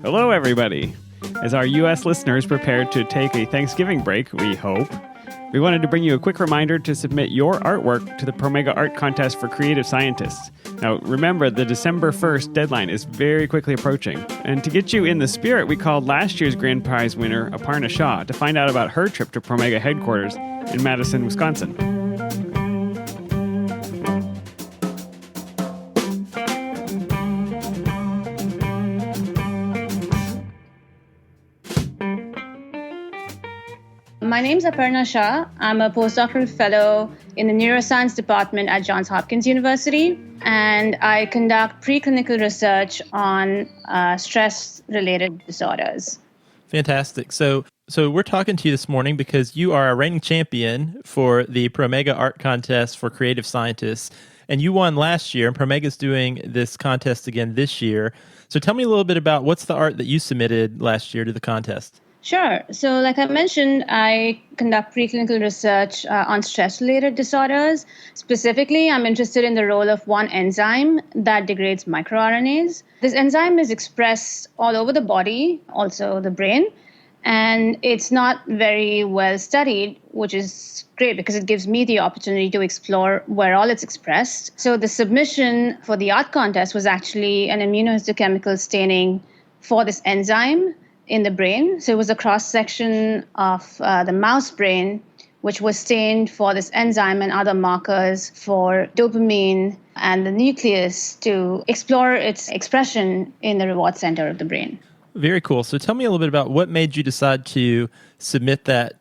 Hello, everybody. As our U.S. listeners prepare to take a Thanksgiving break, we hope, we wanted to bring you a quick reminder to submit your artwork to the Promega Art Contest for Creative Scientists. Now, remember, the December 1st deadline is very quickly approaching. And to get you in the spirit, we called last year's grand prize winner, Aparna Shah, to find out about her trip to Promega headquarters in Madison, Wisconsin. My name is Aparna Shah. I'm a postdoctoral fellow in the neuroscience department at Johns Hopkins University, and I conduct preclinical research on stress-related disorders. Fantastic. So we're talking to you this morning because you are a reigning champion for the Promega Art Contest for Creative Scientists, and you won last year, and Promega's doing this contest again this year. So tell me a little bit about what's the art that you submitted last year to the contest. Sure. So like I mentioned, I conduct preclinical research on stress-related disorders. Specifically, I'm interested in the role of one enzyme that degrades microRNAs. This enzyme is expressed all over the body, also the brain, and it's not very well studied, which is great because it gives me the opportunity to explore where all it's expressed. So the submission for the art contest was actually an immunohistochemical staining for this enzyme in the brain. So it was a cross-section of the mouse brain, which was stained for this enzyme and other markers for dopamine and the nucleus to explore its expression in the reward center of the brain. Very cool. So tell me a little bit about what made you decide to submit that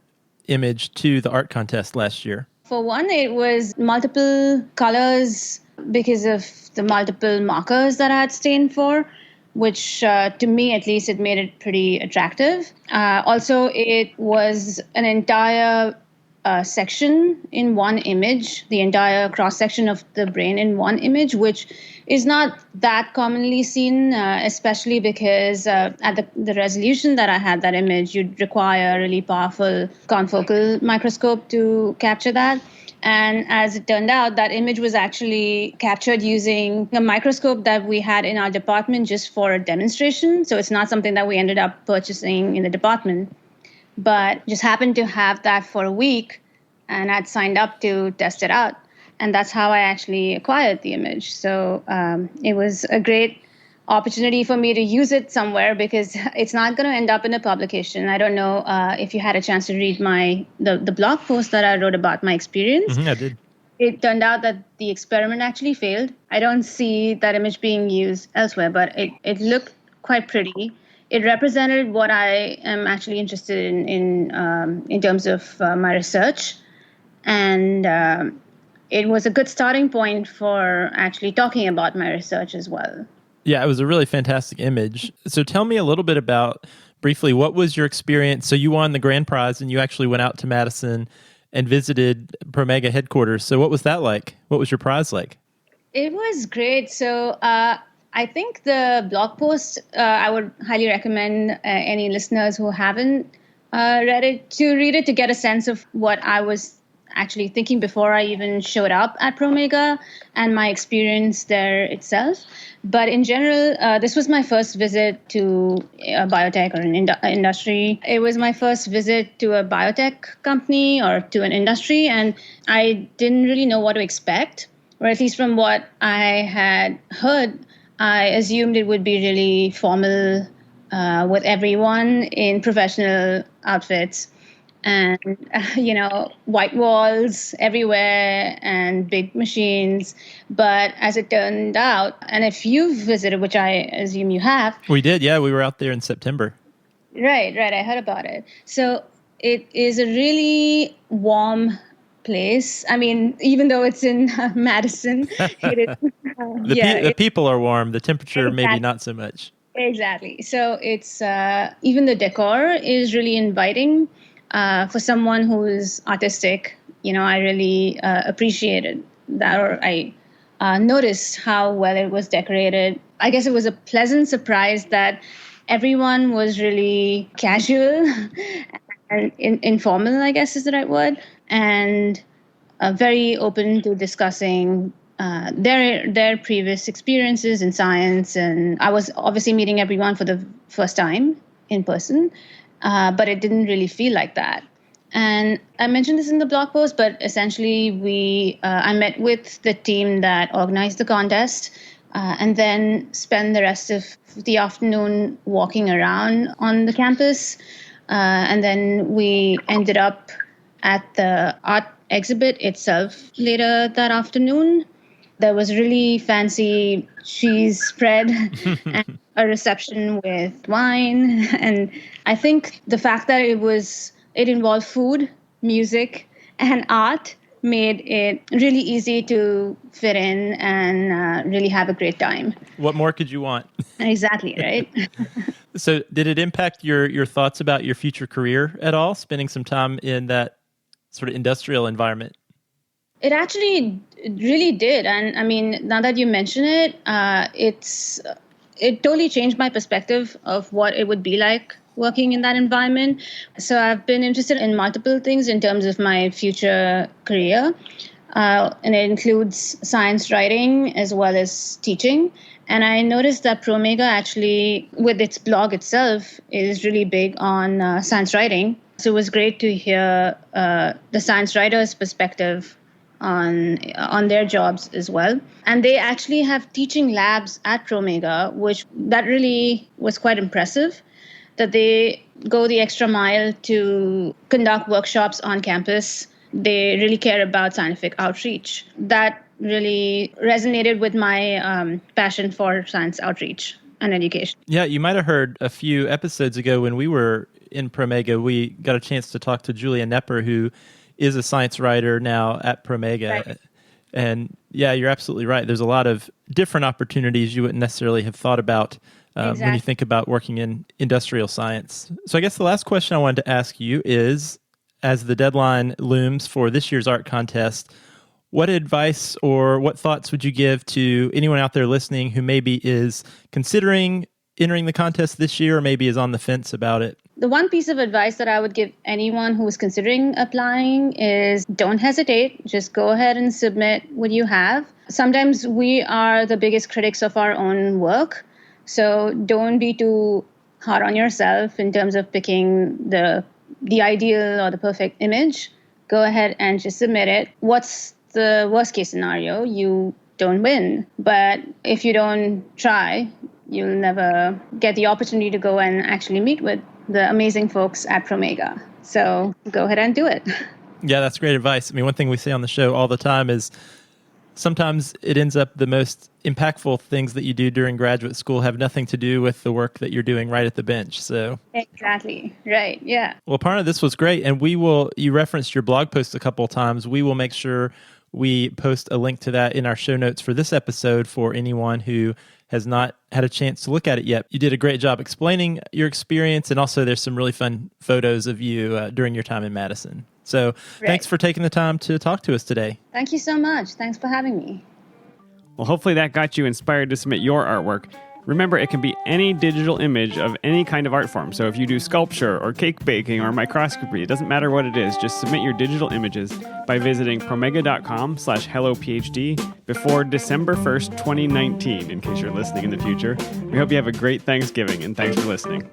image to the art contest last year. For one, it was multiple colors because of the multiple markers that I had stained for, which to me, at least, it made it pretty attractive. Also, it was an entire section in one image, the entire cross-section of the brain in one image, which is not that commonly seen, especially because at the resolution that I had that image, you'd require a really powerful confocal microscope to capture that. And as it turned out, that image was actually captured using a microscope that we had in our department just for a demonstration. So it's not something that we ended up purchasing in the department, but just happened to have that for a week, and I'd signed up to test it out. And that's how I actually acquired the image. So it was a great opportunity for me to use it somewhere because it's not going to end up in a publication. I don't know if you had a chance to read the blog post that I wrote about my experience. I did. It turned out that the experiment actually failed. I don't see that image being used elsewhere, but it looked quite pretty. It represented what I am actually interested in terms of my research. And it was a good starting point for actually talking about my research as well. Yeah, it was a really fantastic image. So tell me a little bit about, briefly, what was your experience? So you won the grand prize and you actually went out to Madison and visited Promega headquarters. So what was that like? What was your prize like? It was great. So I think the blog post, I would highly recommend any listeners who haven't read it to read it to get a sense of what I was actually thinking before I even showed up at Promega and my experience there itself. But in general, this was my first visit to a biotech or an industry. It was my first visit to a biotech company or to an industry, and I didn't really know what to expect, or at least from what I had heard, I assumed it would be really formal with everyone in professional outfits. And, white walls everywhere and big machines. But as it turned out, and if you've visited, which I assume you have. We did, yeah. We were out there in September. Right. I heard about it. So it is a really warm place. I mean, even though it's in Madison, it is. The people are warm. The temperature, exactly. Maybe not so much. Exactly. So it's even the decor is really inviting. For someone who is artistic, I really appreciated that, or I noticed how well it was decorated. I guess it was a pleasant surprise that everyone was really casual and informal, I guess is the right word, and very open to discussing their previous experiences in science. And I was obviously meeting everyone for the first time in person, but it didn't really feel like that. And I mentioned this in the blog post, but essentially I met with the team that organized the contest and then spent the rest of the afternoon walking around on the campus. And then we ended up at the art exhibit itself later that afternoon. There was really fancy cheese spread and a reception with wine. And I think the fact that it involved food, music, and art made it really easy to fit in and really have a great time. What more could you want? Exactly, right? So did it impact your thoughts about your future career at all, spending some time in that sort of industrial environment? It actually really did. And I mean, now that you mention it, it totally changed my perspective of what it would be like working in that environment. So I've been interested in multiple things in terms of my future career. And it includes science writing as well as teaching. And I noticed that Promega actually, with its blog itself, is really big on science writing. So it was great to hear the science writers' perspective on their jobs as well. And they actually have teaching labs at Promega, that really was quite impressive, that they go the extra mile to conduct workshops on campus. They really care about scientific outreach. That really resonated with my passion for science outreach and education. Yeah, you might have heard a few episodes ago when we were in Promega, we got a chance to talk to Julia Nepper, who is a science writer now at Promega. Right. And yeah, you're absolutely right. There's a lot of different opportunities you wouldn't necessarily have thought about when you think about working in industrial science. So I guess the last question I wanted to ask you is, as the deadline looms for this year's art contest, what advice or what thoughts would you give to anyone out there listening who maybe is considering entering the contest this year or maybe is on the fence about it? The one piece of advice that I would give anyone who is considering applying is don't hesitate. Just go ahead and submit what you have. Sometimes we are the biggest critics of our own work, so don't be too hard on yourself in terms of picking the ideal or the perfect image. Go ahead and just submit it. What's the worst case scenario? You don't win. But if you don't try, you'll never get the opportunity to go and actually meet with the amazing folks at Promega. So go ahead and do it. Yeah, that's great advice. I mean, one thing we say on the show all the time is sometimes it ends up the most impactful things that you do during graduate school have nothing to do with the work that you're doing right at the bench. So exactly. Right. Yeah. Well, Parna, this was great. And you referenced your blog post a couple of times. We will make sure we post a link to that in our show notes for this episode for anyone who has not had a chance to look at it yet. You did a great job explaining your experience, and also there's some really fun photos of you during your time in Madison. So Thanks for taking the time to talk to us today. Thank you so much. Thanks for having me. Well, hopefully that got you inspired to submit your artwork. Remember, it can be any digital image of any kind of art form. So if you do sculpture or cake baking or microscopy, it doesn't matter what it is. Just submit your digital images by visiting promega.com/hellophd before December 1st, 2019, in case you're listening in the future. We hope you have a great Thanksgiving, and thanks for listening.